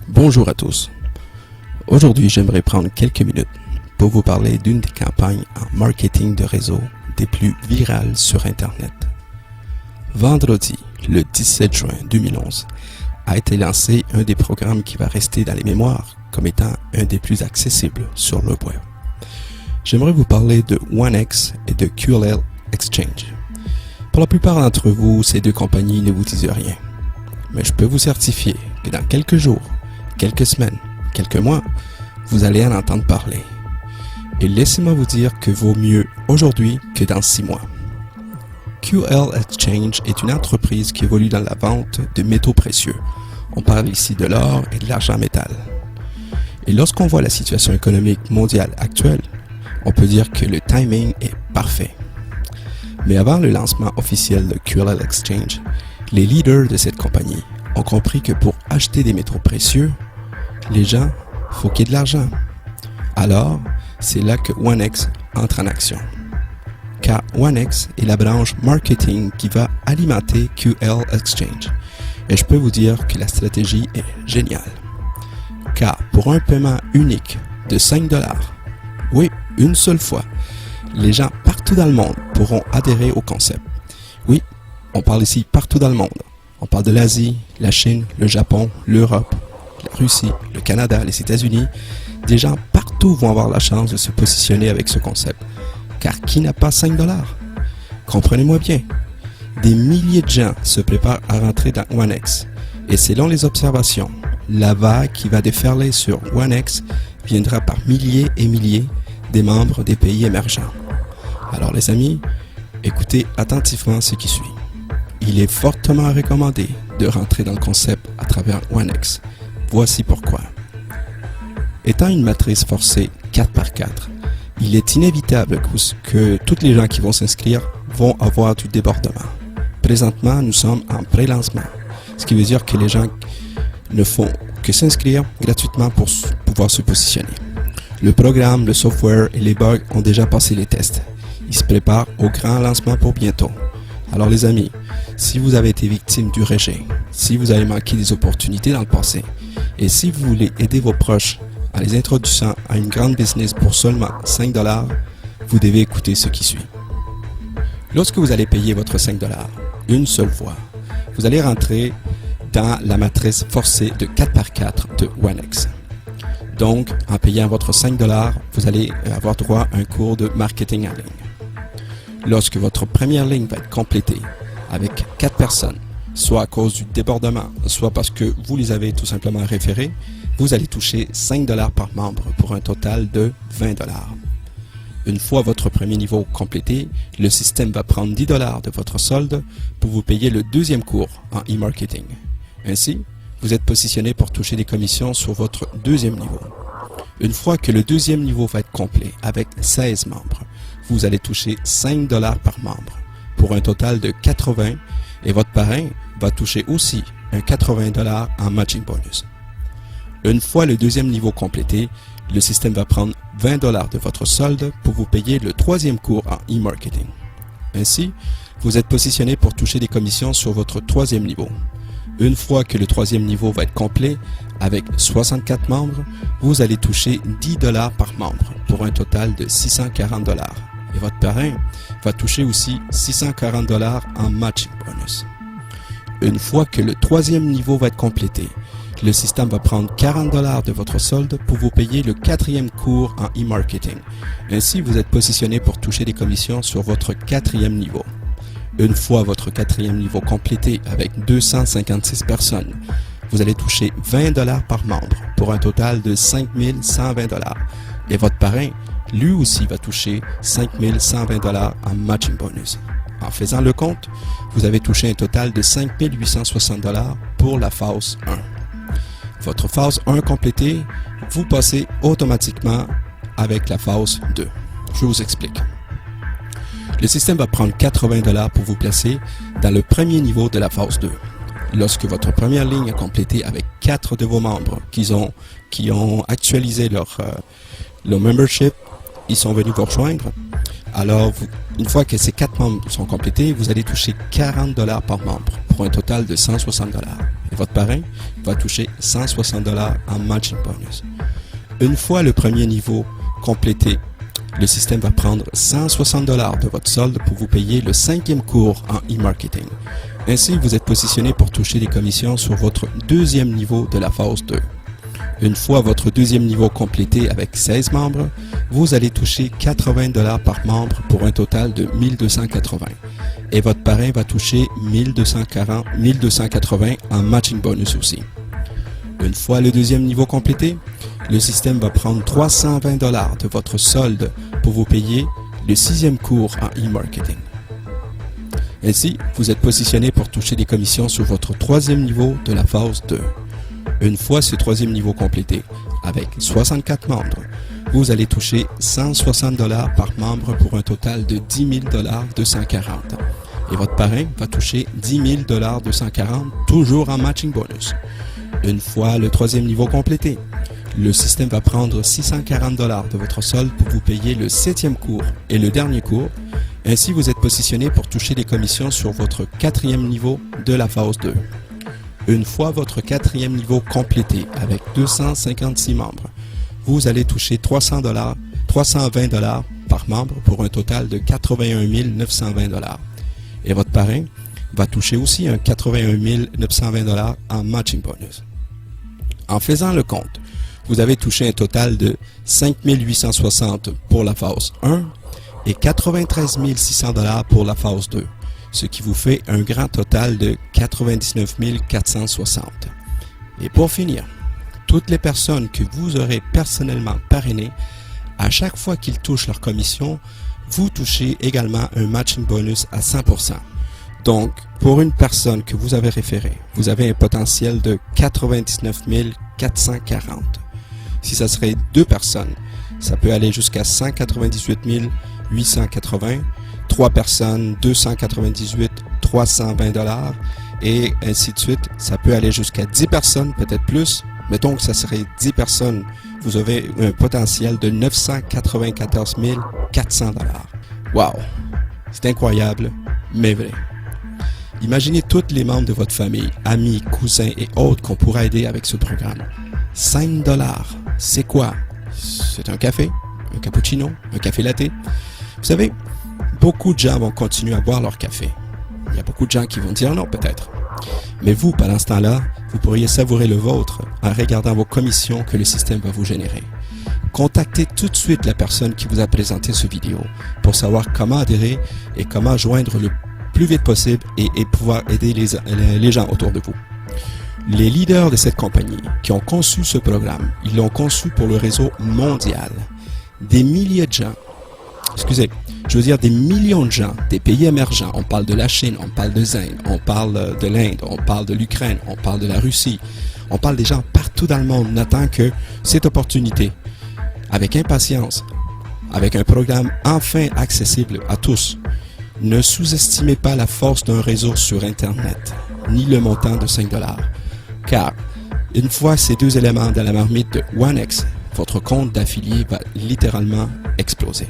Bonjour à tous. Aujourd'hui, j'aimerais prendre quelques minutes pour vous parler d'une des campagnes en marketing de réseau des plus virales sur Internet. Vendredi, le 17 juin 2011, a été lancé un des programmes qui va rester dans les mémoires comme étant un des plus accessibles sur le web. J'aimerais vous parler de OneX et de QLL Exchange. Pour la plupart d'entre vous, ces deux compagnies ne vous disent rien. Mais je peux vous certifier que dans quelques jours, quelques semaines, quelques mois, vous allez en entendre parler. Et laissez-moi vous dire que vaut mieux aujourd'hui que dans 6 mois. QLL Exchange est une entreprise qui évolue dans la vente de métaux précieux. On parle ici de l'or et de l'argent métal. Et lorsqu'on voit la situation économique mondiale actuelle, on peut dire que le timing est parfait. Mais avant le lancement officiel de QLL Exchange, les leaders de cette compagnie ont compris que pour acheter des métaux précieux, les gens, faut qu'il y ait de l'argent. Alors, c'est là que OneX entre en action. Car OneX est la branche marketing qui va alimenter QLL Exchange. Et je peux vous dire que la stratégie est géniale. Car pour un paiement unique de 5 $, oui, une seule fois, les gens partout dans le monde pourront adhérer au concept. Oui, on parle ici partout dans le monde. On parle de l'Asie, la Chine, le Japon, l'Europe, la Russie, le Canada, les États-Unis. Des gens partout vont avoir la chance de se positionner avec ce concept. Car qui n'a pas 5 $? Comprenez-moi bien. Des milliers de gens se préparent à rentrer dans OneX. Et selon les observations, la vague qui va déferler sur OneX viendra par milliers et milliers des membres des pays émergents. Alors les amis, écoutez attentivement ce qui suit. Il est fortement recommandé de rentrer dans le concept à travers OneX. Voici pourquoi. Étant une matrice forcée 4x4, il est inévitable que tous les gens qui vont s'inscrire vont avoir du débordement. Présentement, nous sommes en pré-lancement, ce qui veut dire que les gens ne font que s'inscrire gratuitement pour pouvoir se positionner. Le programme, le software et les bugs ont déjà passé les tests. Ils se préparent au grand lancement pour bientôt. Alors les amis, si vous avez été victime du rejet, si vous avez manqué des opportunités dans le passé, et si vous voulez aider vos proches en les introduisant à une grande business pour seulement 5 $, vous devez écouter ce qui suit. Lorsque vous allez payer votre 5 $ une seule fois, vous allez rentrer dans la matrice forcée de 4x4 de OneX. Donc, en payant votre 5 $, vous allez avoir droit à un cours de marketing en ligne. Lorsque votre première ligne va être complétée avec 4 personnes, soit à cause du débordement, soit parce que vous les avez tout simplement référés, vous allez toucher 5 $ par membre pour un total de 20 $. Une fois votre premier niveau complété, le système va prendre 10 $ de votre solde pour vous payer le deuxième cours en e-marketing. Ainsi, vous êtes positionné pour toucher des commissions sur votre deuxième niveau. Une fois que le deuxième niveau va être complet avec 16 membres, vous allez toucher 5 $ par membre pour un total de 80 et votre parrain va toucher aussi un 80 $ en matching bonus. Une fois le deuxième niveau complété, le système va prendre 20 $ de votre solde pour vous payer le troisième cours en e-marketing. Ainsi, vous êtes positionné pour toucher des commissions sur votre troisième niveau. Une fois que le troisième niveau va être complet, avec 64 membres, vous allez toucher 10 $ par membre pour un total de 640 $. Et votre parrain va toucher aussi 640 $ en matching bonus. Une fois que le troisième niveau va être complété, le système va prendre 40 $ de votre solde pour vous payer le quatrième cours en e-marketing. Ainsi, vous êtes positionné pour toucher des commissions sur votre quatrième niveau. Une fois votre quatrième niveau complété avec 256 personnes, vous allez toucher 20 $ par membre pour un total de 5 120 $. Et votre parrain, lui aussi, va toucher 5 120 $ en matching bonus. En faisant le compte, vous avez touché un total de 5 860 $ pour la phase 1. Votre phase 1 complétée, vous passez automatiquement avec la phase 2. Je vous explique. Le système va prendre 80 $ pour vous placer dans le premier niveau de la phase 2. Lorsque votre première ligne est complétée avec 4 de vos membres qui ont actualisé leur membership, ils sont venus vous rejoindre, Alors, une fois que ces 4 membres sont complétés, vous allez toucher 40 $ par membre pour un total de 160 $. Et votre parrain va toucher 160 $ en matching bonus. Une fois le premier niveau complété, le système va prendre 160 $ de votre solde pour vous payer le 5e cours en e-marketing. Ainsi, vous êtes positionné pour toucher des commissions sur votre 2e niveau de la phase 2. Une fois votre 2e niveau complété avec 16 membres, vous allez toucher 80 $ par membre pour un total de 1280. Et votre parrain va toucher 1280 en matching bonus aussi. Une fois le 2e niveau complété, le système va prendre 320 $ de votre solde pour vous payer le 6e cours en e-marketing. Ainsi, vous êtes positionné pour toucher des commissions sur votre 3e niveau de la phase 2. Une fois ce 3e niveau complété, avec 64 membres, vous allez toucher 160 $ par membre pour un total de 10 000 $ 240. Et votre parrain va toucher 10 000 $ 240, toujours en matching bonus. Une fois le 3e niveau complété, le système va prendre 640 $ de votre solde pour vous payer le 7e cours et le dernier cours. Ainsi, vous êtes positionné pour toucher des commissions sur votre 4e niveau de la phase 2. Une fois votre 4e niveau complété avec 256 membres, vous allez toucher 320 $ par membre pour un total de 81 920 $. Et votre parrain va toucher aussi un 81 920 $ en matching bonus. En faisant le compte, vous avez touché un total de 5 860 pour la phase 1 et 93 600 $ pour la phase 2. Ce qui vous fait un grand total de 99 460. Et pour finir, toutes les personnes que vous aurez personnellement parrainées, à chaque fois qu'ils touchent leur commission, vous touchez également un matching bonus à 100%. Donc, pour une personne que vous avez référée, vous avez un potentiel de 99 440. Si ça serait 2 personnes, ça peut aller jusqu'à 198 880. 3 personnes, 298, 320 $, et ainsi de suite. Ça peut aller jusqu'à 10 personnes, peut-être plus. Mettons que ça serait 10 personnes. Vous avez un potentiel de 994 400 $. Wow! C'est incroyable, mais vrai. Imaginez tous les membres de votre famille, amis, cousins et autres qu'on pourra aider avec ce programme. 5 $, c'est quoi? C'est un café, un cappuccino, un café latte. Vous savez, beaucoup de gens vont continuer à boire leur café. Il y a beaucoup de gens qui vont dire non, peut-être. Mais vous, pendant ce temps-là, vous pourriez savourer le vôtre en regardant vos commissions que le système va vous générer. Contactez tout de suite la personne qui vous a présenté cette vidéo pour savoir comment adhérer et comment joindre le plus vite possible et pouvoir aider les gens autour de vous. Les leaders de cette compagnie qui ont conçu ce programme, ils l'ont conçu pour le réseau mondial. Des milliers de gens, des millions de gens, des pays émergents, on parle de la Chine, on parle de l'Inde, on parle de l'Inde, on parle de l'Ukraine, on parle de la Russie, on parle des gens partout dans le monde n'attend que cette opportunité, avec impatience, avec un programme enfin accessible à tous. Ne sous-estimez pas la force d'un réseau sur Internet, ni le montant de 5 $, car une fois ces 2 éléments dans la marmite de OneX, votre compte d'affilié va littéralement exploser.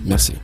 Merci.